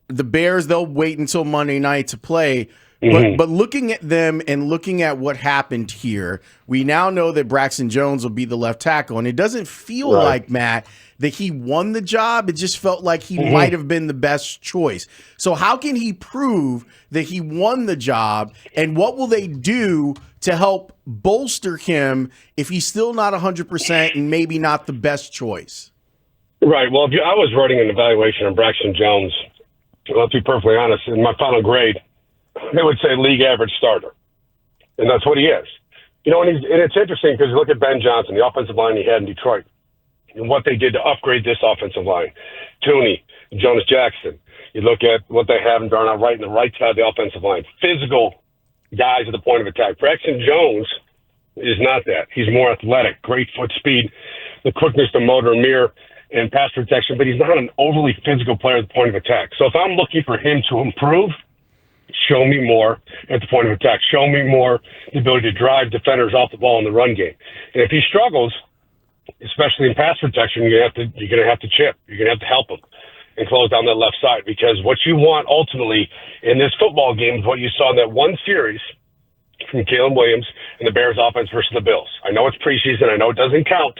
the Bears, they'll wait until Monday night to play. But looking at them and looking at what happened here, we now know that Braxton Jones will be the left tackle. And it doesn't feel like, Matt, that he won the job. It just felt like he might have been the best choice. So how can he prove that he won the job? And what will they do to help bolster him if he's still not 100% and maybe not the best choice? Right. Well, I was writing an evaluation on Braxton Jones. Let's be perfectly honest. In my final grade, they would say league average starter. And that's what he is. And it's interesting because you look at Ben Johnson, the offensive line he had in Detroit, and what they did to upgrade this offensive line. Tooney, Jonas Jackson. You look at what they have in Darnell Wright on the right side of the offensive line. Physical guys at the point of attack. Braxton Jones is not that. He's more athletic, great foot speed, the quickness, the motor, mirror, and pass protection, but he's not an overly physical player at the point of attack. So if I'm looking for him to improve, show me more at the point of attack. Show me more the ability to drive defenders off the ball in the run game. And if he struggles, especially in pass protection, you're going to have to chip. You're going to have to help him and close down that left side, because what you want ultimately in this football game is what you saw in that one series from Caleb Williams and the Bears offense versus the Bills. I know it's preseason. I know it doesn't count.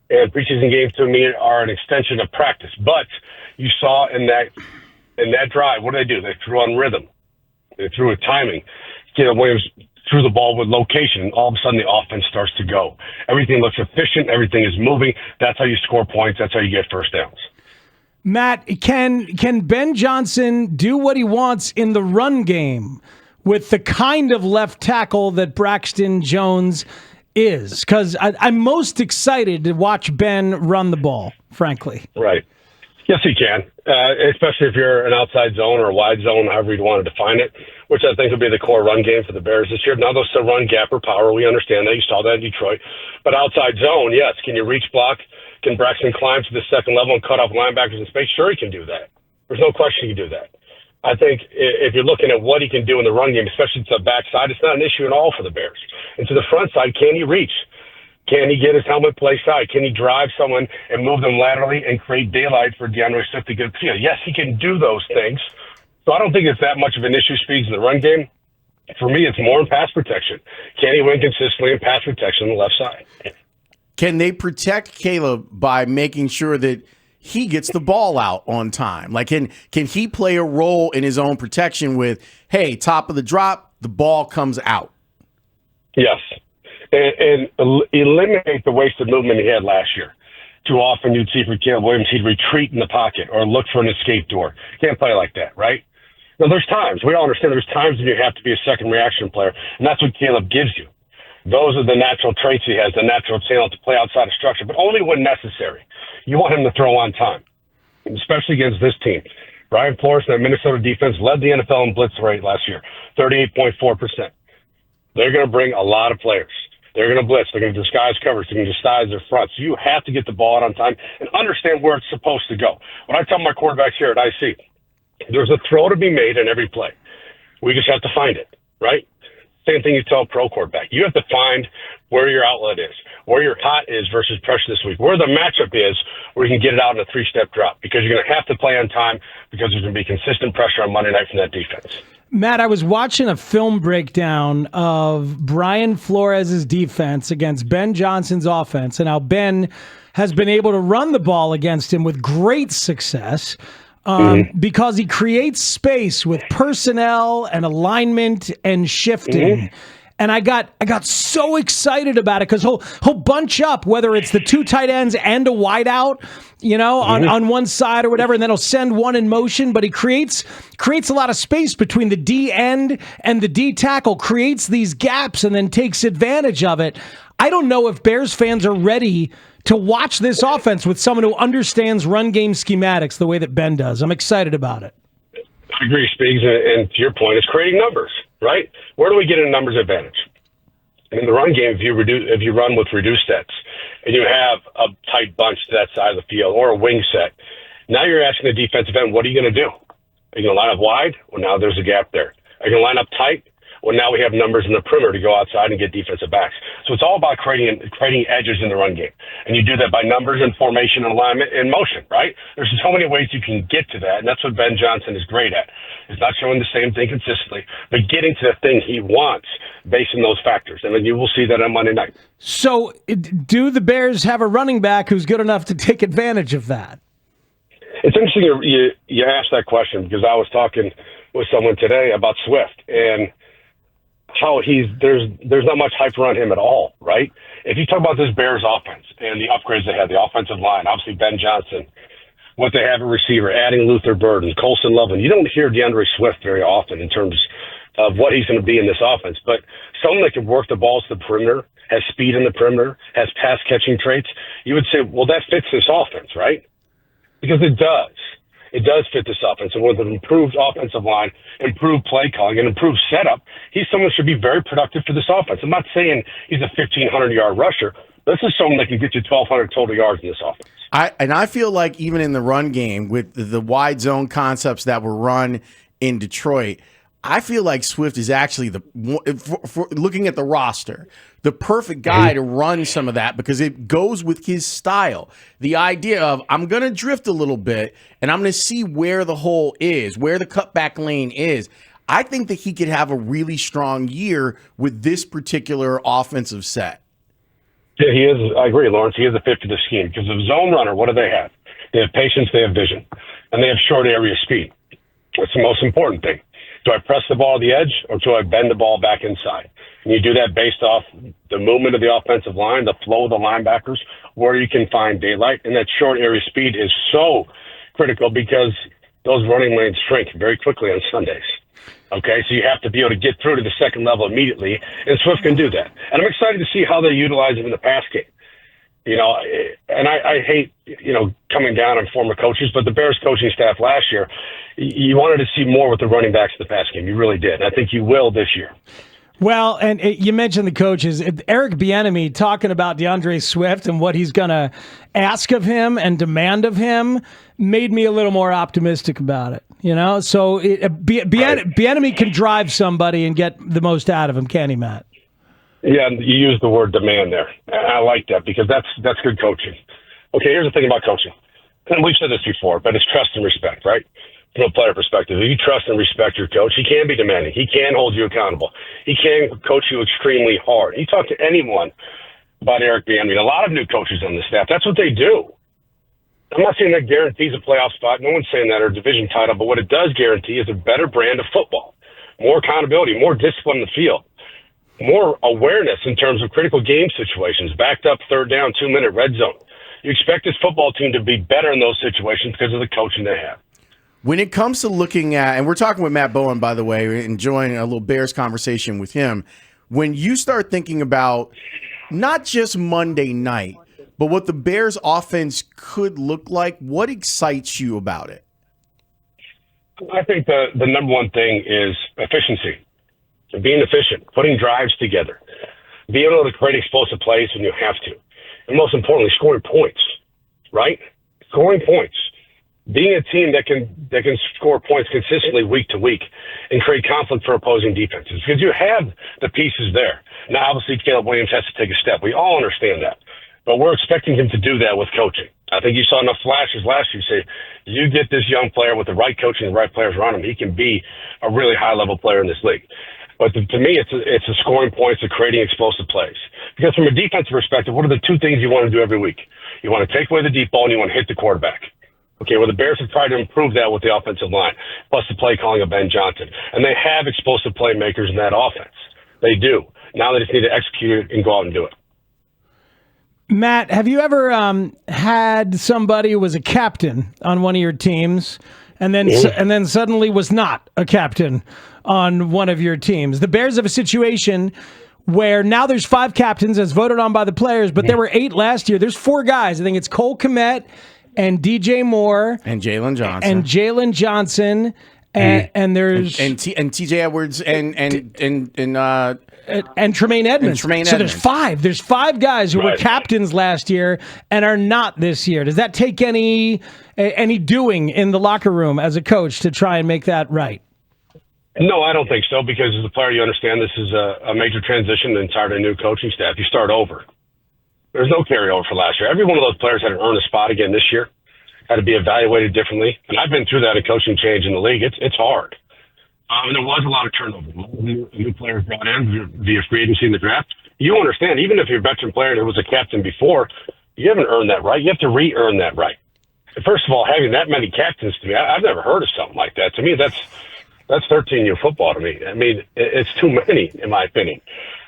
And preseason games to me are an extension of practice. But you saw in that drive, what did they do? They threw on rhythm. They threw with timing. Caleb Williams threw the ball with location, and all of a sudden the offense starts to go. Everything looks efficient. Everything is moving. That's how you score points. That's how you get first downs. Matt, can Ben Johnson do what he wants in the run game with the kind of left tackle that Braxton Jones is? Because I'm most excited to watch Ben run the ball, frankly. Right. Yes, he can, especially if you're an outside zone or a wide zone, however you'd want to define it, which I think will be the core run game for the Bears this year. Now they'll still run gap or power. We understand that. You saw that in Detroit. But outside zone, yes. Can you reach block? Can Braxton climb to the second level and cut off linebackers in space? Sure, he can do that. There's no question he can do that. I think if you're looking at what he can do in the run game, especially to the backside, it's not an issue at all for the Bears. And to the front side, can he reach? Can he get his helmet play side? Can he drive someone and move them laterally and create daylight for DeAndre Swift to get the field? Yes, he can do those things. So I don't think it's that much of an issue, Speeds, in the run game. For me, it's more in pass protection. Can he win consistently in pass protection on the left side? Can they protect Caleb by making sure that he gets the ball out on time? Like, can he play a role in his own protection with, hey, top of the drop, the ball comes out? Yes. And eliminate the wasted movement he had last year. Too often you'd see for Caleb Williams, he'd retreat in the pocket or look for an escape door. Can't play like that, right? Now, there's times. We all understand there's times when you have to be a second reaction player, and that's what Caleb gives you. Those are the natural traits he has, the natural talent to play outside of structure, but only when necessary. You want him to throw on time, especially against this team. Brian Flores and that Minnesota defense led the NFL in blitz rate last year, 38.4%. They're going to bring a lot of players. They're going to blitz. They're going to disguise coverage. They're going to disguise their front. So you have to get the ball out on time and understand where it's supposed to go. When I tell my quarterbacks here at IC, there's a throw to be made in every play. We just have to find it, right? Same thing you tell a pro quarterback. You have to find where your outlet is, where your hot is versus pressure this week, where the matchup is where you can get it out in a three-step drop, because you're going to have to play on time because there's going to be consistent pressure on Monday night from that defense. Matt, I was watching a film breakdown of Brian Flores' defense against Ben Johnson's offense and how Ben has been able to run the ball against him with great success because he creates space with personnel and alignment and shifting. And I got so excited about it because he'll bunch up, whether it's the two tight ends and a wide out, on one side or whatever, and then he'll send one in motion. But he creates a lot of space between the D end and the D tackle, creates these gaps, and then takes advantage of it. I don't know if Bears fans are ready to watch this offense with someone who understands run game schematics the way that Ben does. I'm excited about it. I agree, Speaks, and to your point, it's creating numbers, right? Where do we get a numbers advantage? In the run game, if you run with reduced sets and you have a tight bunch to that side of the field or a wing set, now you're asking the defensive end, what are you going to do? Are you going to line up wide? Well, now there's a gap there. Are you going to line up tight? Well, now we have numbers in the perimeter to go outside and get defensive backs. So it's all about creating edges in the run game. And you do that by numbers and formation and alignment and motion, right? There's so many ways you can get to that, and that's what Ben Johnson is great at. Is not showing the same thing consistently, but getting to the thing he wants based on those factors. And then you will see that on Monday night. So do the Bears have a running back who's good enough to take advantage of that? It's interesting you asked that question because I was talking with someone today about Swift and how there's not much hype around him at all, right? If you talk about this Bears offense and the upgrades they had, the offensive line, obviously Ben Johnson, what they have at receiver, adding Luther Burden, Colson Loveland, you don't hear DeAndre Swift very often in terms of what he's going to be in this offense. But someone that can work the balls to the perimeter, has speed in the perimeter, has pass-catching traits, you would say, well, that fits this offense, right? Because it does. It does fit this offense. And with an improved offensive line, improved play calling, and improved setup, he's someone who should be very productive for this offense. I'm not saying he's a 1,500-yard rusher. This is someone that can get you 1,200 total yards in this offense. I feel like even in the run game with the wide zone concepts that were run in Detroit, I feel like Swift is actually for looking at the roster, the perfect guy to run some of that because it goes with his style. The idea of I'm going to drift a little bit and I'm going to see where the hole is, where the cutback lane is. I think that he could have a really strong year with this particular offensive set. Yeah, he is. I agree, Lawrence. He is a fit for the scheme because of zone runner, what do they have? They have patience, they have vision, and they have short area speed. That's the most important thing. Do I press the ball at the edge or do I bend the ball back inside? And you do that based off the movement of the offensive line, the flow of the linebackers, where you can find daylight. And that short area speed is so critical because those running lanes shrink very quickly on Sundays. Okay, so you have to be able to get through to the second level immediately, and Swift can do that. And I'm excited to see how they utilize him in the pass game. You know, and I hate, coming down on former coaches, but the Bears coaching staff last year, you wanted to see more with the running backs in the pass game. You really did. I think you will this year. Well, and you mentioned the coaches. Eric Bieniemy talking about DeAndre Swift and what he's going to ask of him and demand of him made me a little more optimistic about it. So Bieniemy can drive somebody and get the most out of him, can he, Matt? Yeah, you use the word demand there. I like that because that's good coaching. Okay, here's the thing about coaching. And we've said this before, but it's trust and respect, right? From a player perspective, if you trust and respect your coach, he can be demanding. He can hold you accountable. He can coach you extremely hard. You talk to anyone about Eric Bieniemy, a lot of new coaches on the staff, that's what they do. I'm not saying that guarantees a playoff spot. No one's saying that, or a division title, but what it does guarantee is a better brand of football, more accountability, more discipline in the field, more awareness in terms of critical game situations, backed up third down, 2-minute red zone. You expect this football team to be better in those situations because of the coaching they have. When it comes to looking at, and we're talking with Matt Bowen, by the way, enjoying a little Bears conversation with him, when you start thinking about not just Monday night, but what the Bears offense could look like, what excites you about it? I think the number one thing is efficiency, being efficient, putting drives together, being able to create explosive plays when you have to. And most importantly, scoring points, right? Scoring points. Being a team that can score points consistently week to week and create conflict for opposing defenses because you have the pieces there. Now, obviously, Caleb Williams has to take a step. We all understand that. But we're expecting him to do that with coaching. I think you saw enough flashes last year. Say, you get this young player with the right coaching and the right players around him, he can be a really high-level player in this league. But to me, it's a scoring points of creating explosive plays. Because from a defensive perspective, what are the two things you want to do every week? You want to take away the deep ball and you want to hit the quarterback. Okay, well, the Bears have tried to improve that with the offensive line, plus the play calling of Ben Johnson. And they have explosive playmakers in that offense. They do. Now they just need to execute it and go out and do it. Matt, have you ever had somebody who was a captain on one of your teams and then suddenly was not a captain on one of your teams? The Bears have a situation where now there's 5 captains as voted on by the players, but there were 8 last year. There's 4 guys. I think it's Cole Kmet and DJ Moore and Jalen Johnson and there's and TJ Edwards and Tremaine Edmonds. So there's 5. There's 5 guys who were captains last year and are not this year. Does that take any doing in the locker room as a coach to try and make that right? No, I don't think so, because as a player, you understand this is a major transition, the entire new coaching staff. You start over. There's no carryover for last year. Every one of those players had to earn a spot again this year, had to be evaluated differently. And I've been through that in coaching change in the league. It's hard. There was a lot of turnover. New players brought in via free agency in the draft. You understand, even if you're a veteran player that was a captain before, you haven't earned that right. You have to re-earn that right. First of all, having that many captains, to me, I've never heard of something like that. To me, that's 13-year football to me. I mean, it's too many, in my opinion.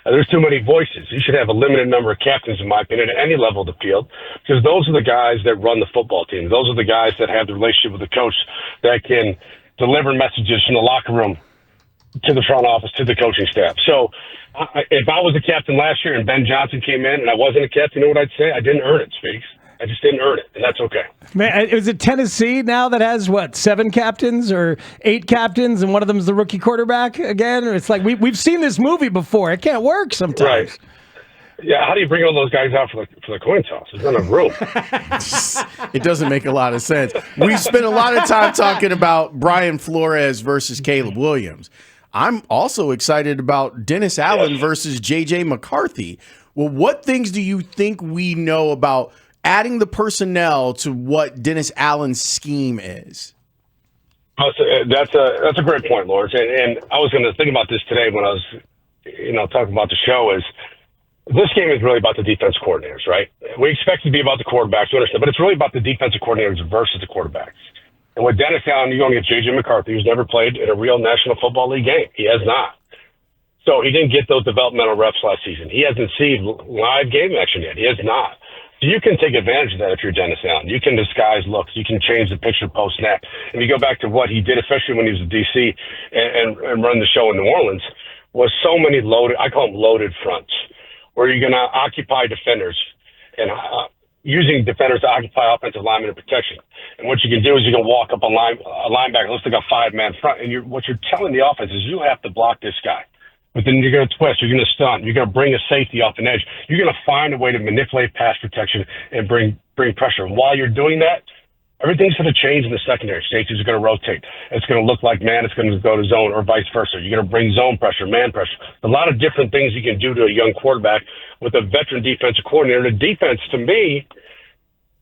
There's too many voices. You should have a limited number of captains, in my opinion, at any level of the field, because those are the guys that run the football team. Those are the guys that have the relationship with the coach that can deliver messages from the locker room to the front office, to the coaching staff. So if I was a captain last year and Ben Johnson came in and I wasn't a captain, you know what I'd say? I didn't earn it, Speaks. I just didn't earn it, and that's okay. Man, is it Tennessee now that has, 7 captains or 8 captains, and one of them is the rookie quarterback again? It's like we've seen this movie before. It can't work sometimes. Right. Yeah, how do you bring all those guys out for the coin toss? There's not enough room. It doesn't make a lot of sense. We spent a lot of time talking about Brian Flores versus Caleb Williams. I'm also excited about Dennis Allen versus J.J. McCarthy. Well, what things do you think we know about adding the personnel to what Dennis Allen's scheme is? That's a great point, Lawrence. And I was going to think about this today when I was, talking about the show. Is this game is really about the defense coordinators, right? We expect it to be about the quarterbacks, you understand, but it's really about the defensive coordinators versus the quarterbacks. And with Dennis Allen, you're going to get J.J. McCarthy, who's never played in a real National Football League game. He has not. So he didn't get those developmental reps last season. He hasn't seen live game action yet. He has not. So you can take advantage of that if you're Dennis Allen. You can disguise looks. You can change the picture post-snap. And you go back to what he did, especially when he was at D.C. and run the show in New Orleans, was so many loaded, I call them loaded fronts, where you're going to occupy defenders and using defenders to occupy offensive linemen and protection. And what you can do is you can walk up a linebacker, looks like a 5-man front, and what you're telling the offense is you have to block this guy. But then you're going to twist, you're going to stunt, you're going to bring a safety off an edge. You're going to find a way to manipulate pass protection and bring pressure. And while you're doing that, everything's going to change in the secondary. Safeties are going to rotate. It's going to look like man, it's going to go to zone, or vice versa. You're going to bring zone pressure, man pressure. A lot of different things you can do to a young quarterback with a veteran defensive coordinator. The defense, to me,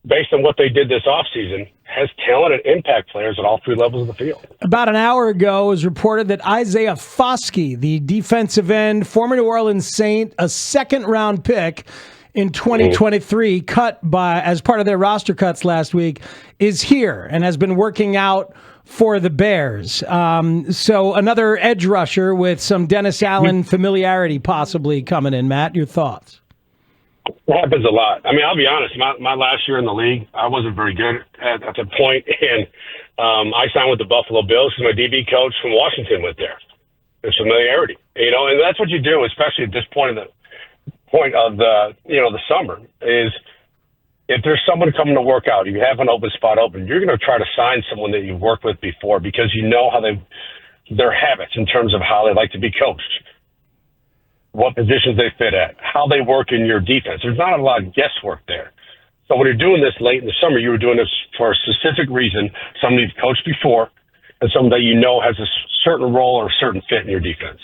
based on what they did this offseason, has talent and impact players at all 3 levels of the field. About an hour ago, it was reported that Isaiah Foskey, the defensive end, former New Orleans Saint, a second-round pick in 2023, cut as part of their roster cuts last week, is here and has been working out for the Bears. So another edge rusher with some Dennis Allen familiarity possibly coming in. Matt, your thoughts? It happens a lot. I mean, I'll be honest. My last year in the league, I wasn't very good at the point, and I signed with the Buffalo Bills because my DB coach from Washington went there. There's familiarity, and that's what you do, especially at this point of the summer. Is if there's someone coming to work out, you have an open spot open, you're going to try to sign someone that you've worked with before because you know how their habits in terms of how they like to be coached, what positions they fit at, how they work in your defense. There's not a lot of guesswork there. So when you're doing this late in the summer, you were doing this for a specific reason, somebody you've coached before, and someone that you know has a certain role or a certain fit in your defense.